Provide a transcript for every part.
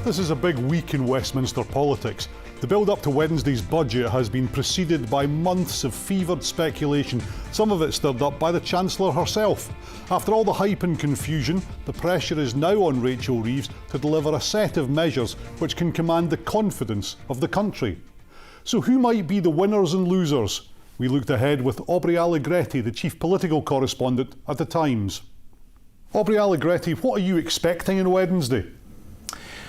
This is a big week in Westminster politics. The build-up to Wednesday's budget has been preceded by months of fevered speculation, some of it stirred up by the Chancellor herself. After all the hype and confusion, the pressure is now on Rachel Reeves to deliver a set of measures which can command the confidence of the country. So who might be the winners and losers? We looked ahead with Aubrey Allegretti, the chief political correspondent at The Times. Aubrey Allegretti, what are you expecting on Wednesday?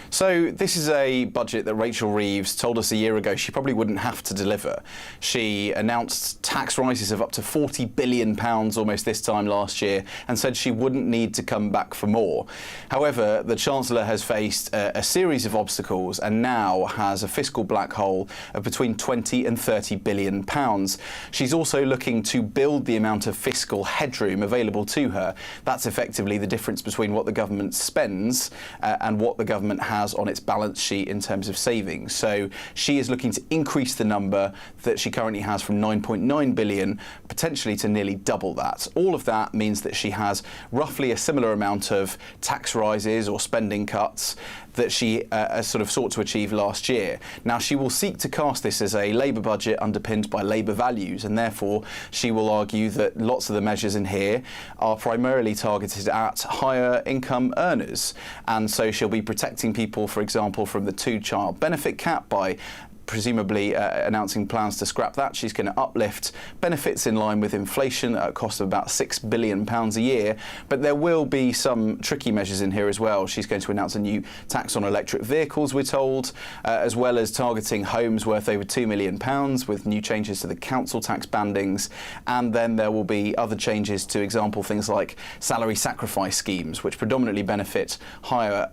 So this is a budget that Rachel Reeves told us a year ago she probably wouldn't have to deliver. She announced tax rises of up to £40 billion almost this time last year and said she wouldn't need to come back for more. However, the Chancellor has faced a series of obstacles and now has a fiscal black hole of between 20 and 30 billion pounds. She's also looking to build the amount of fiscal headroom available to her. That's effectively the difference between what the government spends and what the government has on its balance sheet in terms of savings. So she is looking to increase the number that she currently has from 9.9 billion, potentially to nearly double that. All of that means that she has roughly a similar amount of tax rises or spending cuts that she sort of sought to achieve last year. Now, she will seek to cast this as a Labour budget underpinned by Labour values, and therefore she will argue that lots of the measures in here are primarily targeted at higher income earners. And so she'll be protecting people, for example, from the two-child benefit cap by presumably announcing plans to scrap that. She's going to uplift benefits in line with inflation at a cost of about £6 billion a year. But there will be some tricky measures in here as well. She's going to announce a new tax on electric vehicles, we're told, as well as targeting homes worth over £2 million with new changes to the council tax bandings. And then there will be other changes to, example, things like salary sacrifice schemes, which predominantly benefit higher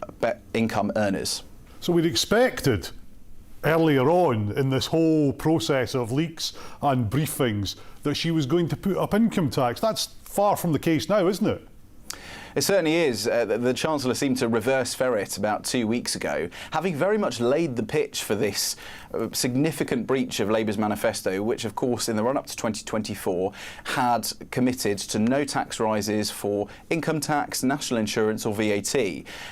income earners. So we'd expected earlier on in this whole process of leaks and briefings that she was going to put up income tax. That's far from the case now, isn't it? It certainly is. The Chancellor seemed to reverse ferret about 2 weeks ago, having very much laid the pitch for this significant breach of Labour's manifesto, which, of course, in the run-up to 2024, had committed to no tax rises for income tax, national insurance or VAT.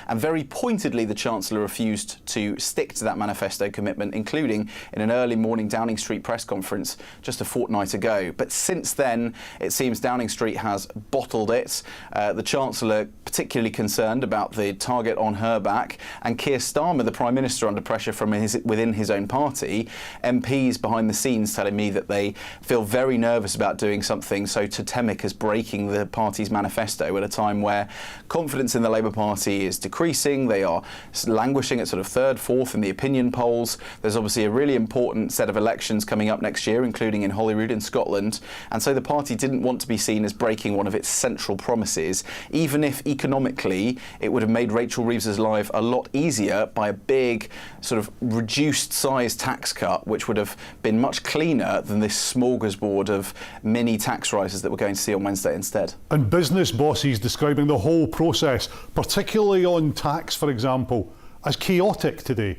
And very pointedly, the Chancellor refused to stick to that manifesto commitment, including in an early morning Downing Street press conference just a fortnight ago. But since then, it seems Downing Street has bottled it. The Chancellor particularly concerned about the target on her back, and Keir Starmer, the Prime Minister, under pressure from within his own party. MPs behind the scenes telling me that they feel very nervous about doing something so totemic as breaking the party's manifesto at a time where confidence in the Labour Party is decreasing. They are languishing at sort of third, fourth in the opinion polls. There's obviously a really important set of elections coming up next year, including in Holyrood in Scotland, and so the party didn't want to be seen as breaking one of its central promises, even if economically it would have made Rachel Reeves' life a lot easier by a big sort of reduced size tax cut, which would have been much cleaner than this smorgasbord of mini tax rises that we're going to see on Wednesday instead. And business bosses describing the whole process, particularly on tax, for example, as chaotic today.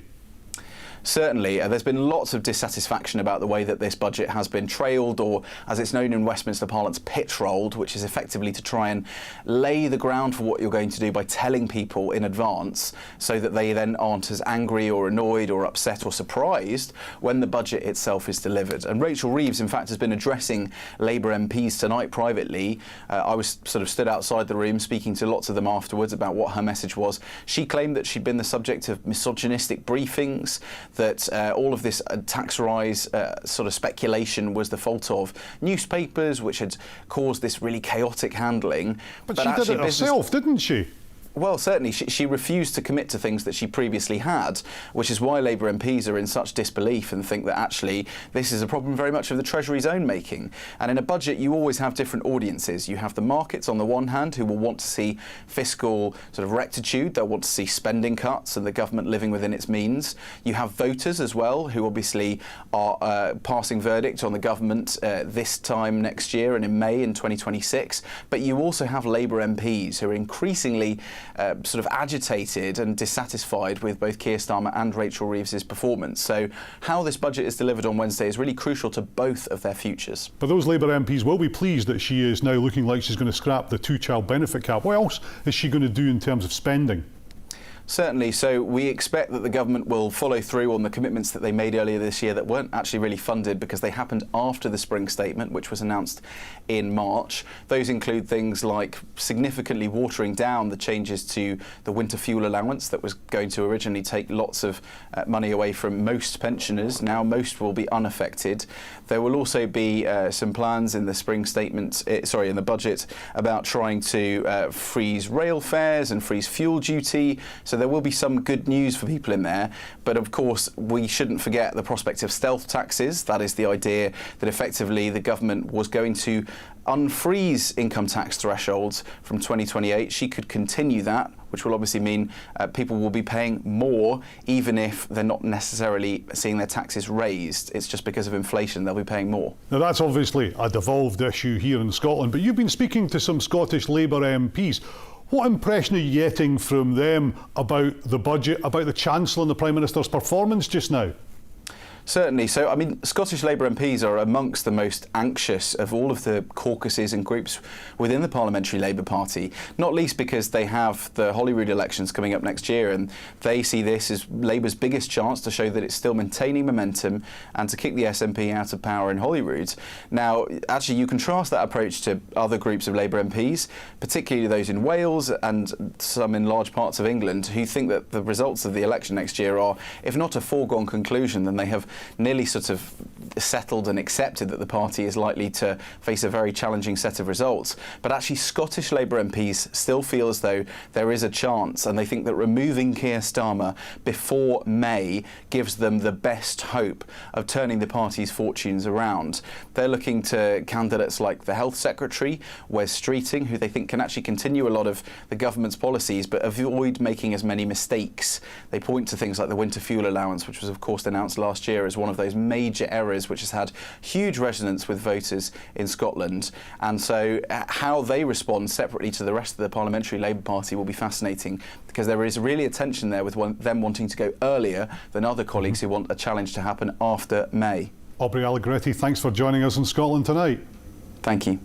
Certainly, there's been lots of dissatisfaction about the way that this budget has been trailed, or as it's known in Westminster parlance, pitch-rolled, which is effectively to try and lay the ground for what you're going to do by telling people in advance so that they then aren't as angry or annoyed or upset or surprised when the budget itself is delivered. And Rachel Reeves, in fact, has been addressing Labour MPs tonight privately. I was sort of stood outside the room speaking to lots of them afterwards about what her message was. She claimed that she'd been the subject of misogynistic briefings, that all of this tax rise sort of speculation was the fault of newspapers, which had caused this really chaotic handling. But she did it herself, didn't she? Well, certainly, she refused to commit to things that she previously had, which is why Labour MPs are in such disbelief and think that actually this is a problem very much of the Treasury's own making. And in a budget, you always have different audiences. You have the markets on the one hand, who will want to see fiscal sort of rectitude. They'll want to see spending cuts and the government living within its means. You have voters as well, who obviously are passing verdict on the government this time next year and in May in 2026. But you also have Labour MPs who are increasingly sort of agitated and dissatisfied with both Keir Starmer and Rachel Reeves' performance. So how this budget is delivered on Wednesday is really crucial to both of their futures. But those Labour MPs will be pleased that she is now looking like she's going to scrap the two-child benefit cap. What else is she going to do in terms of spending? Certainly. So we expect that the government will follow through on the commitments that they made earlier this year that weren't actually really funded because they happened after the spring statement, which was announced in March. Those include things like significantly watering down the changes to the winter fuel allowance that was going to originally take lots of money away from most pensioners. Now most will be unaffected. There will also be some plans in the spring statement, in the budget, about trying to freeze rail fares and freeze fuel duty. So there will be some good news for people in there. But of course, we shouldn't forget the prospect of stealth taxes. That is the idea that effectively the government was going to unfreeze income tax thresholds from 2028. She could continue that, which will obviously mean people will be paying more, even if they're not necessarily seeing their taxes raised. It's just because of inflation they'll be paying more. Now that's obviously a devolved issue here in Scotland, but you've been speaking to some Scottish Labour MPs. What impression are you getting from them about the budget, about the Chancellor and the Prime Minister's performance just now? Certainly. So, I mean, Scottish Labour MPs are amongst the most anxious of all of the caucuses and groups within the Parliamentary Labour Party, not least because they have the Holyrood elections coming up next year, and they see this as Labour's biggest chance to show that it's still maintaining momentum and to kick the SNP out of power in Holyrood. Now, actually, you contrast that approach to other groups of Labour MPs, particularly those in Wales and some in large parts of England, who think that the results of the election next year are, if not a foregone conclusion, then they have nearly sort of settled and accepted that the party is likely to face a very challenging set of results. But actually Scottish Labour MPs still feel as though there is a chance, and they think that removing Keir Starmer before May gives them the best hope of turning the party's fortunes around. They're looking to candidates like the Health Secretary, Wes Streeting, who they think can actually continue a lot of the government's policies but avoid making as many mistakes. They point to things like the winter fuel allowance, which was of course announced last year as one of those major errors which has had huge resonance with voters in Scotland. And so how they respond separately to the rest of the Parliamentary Labour Party will be fascinating, because there is really a tension there with them wanting to go earlier than other colleagues who want a challenge to happen after May. Aubrey Allegretti, thanks for joining us in Scotland Tonight. Thank you.